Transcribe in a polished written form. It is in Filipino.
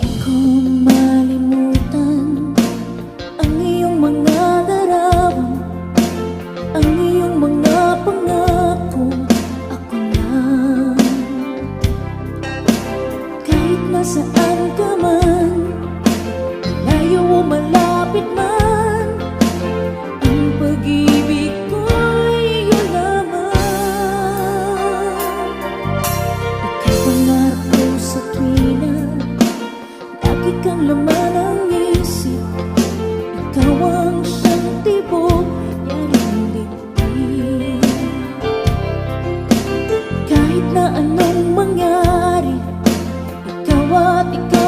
Di ko malimutan ang iyong mga larawan, ang iyong mga pangako. Ako lang, kahit nasaan ka man, malayo o malapit man, ang pag-ibig ko'y iyong lamang. Ika'y pangarap ko sa tuwina, lagi kang laman ng isip. Ikaw ang siyang tibok, yaring dibdib. Kahit na anong mangyari, ikaw at ikaw